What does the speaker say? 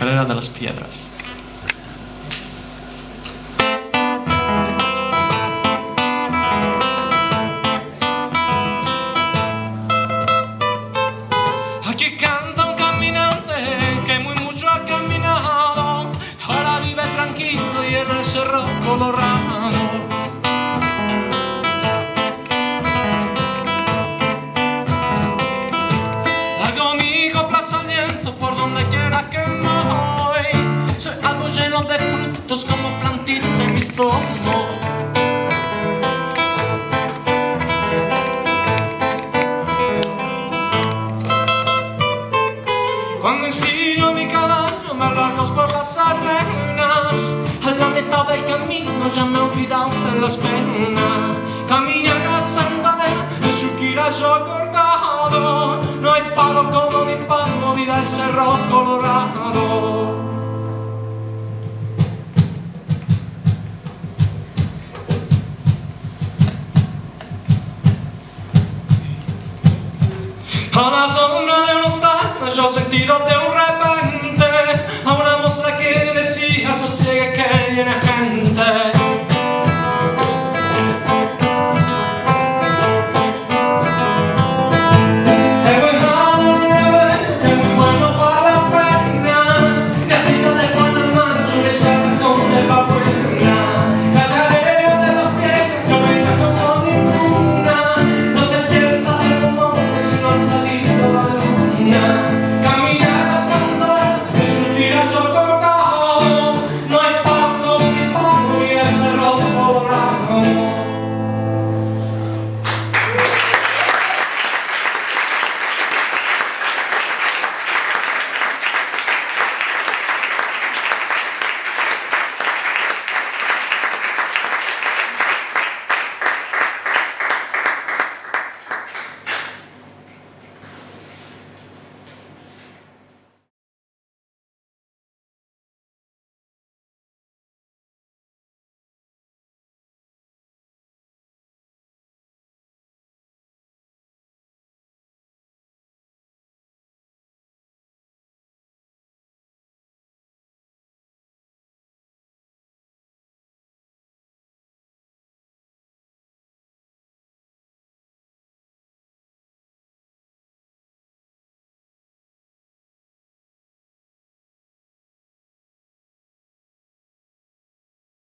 escalera de las piedras. Aquí canta un caminante que muy mucho ha caminado, ahora vive tranquilo y en el Cerro Colorado. Hago mi coplas al viento por donde quiera que voy, soy algo lleno de frutos como plantita en mi estómago. Cuando ensillo mi caballo me largo por las arenas, a la mitad del camino ya me he olvidado de las penas. Caminar a Santander, en Chuquira yo acordado, no hay palo como mi palo, vida el Cerro Colorado. A la sombra de los tallos, yo sentido de un reparo,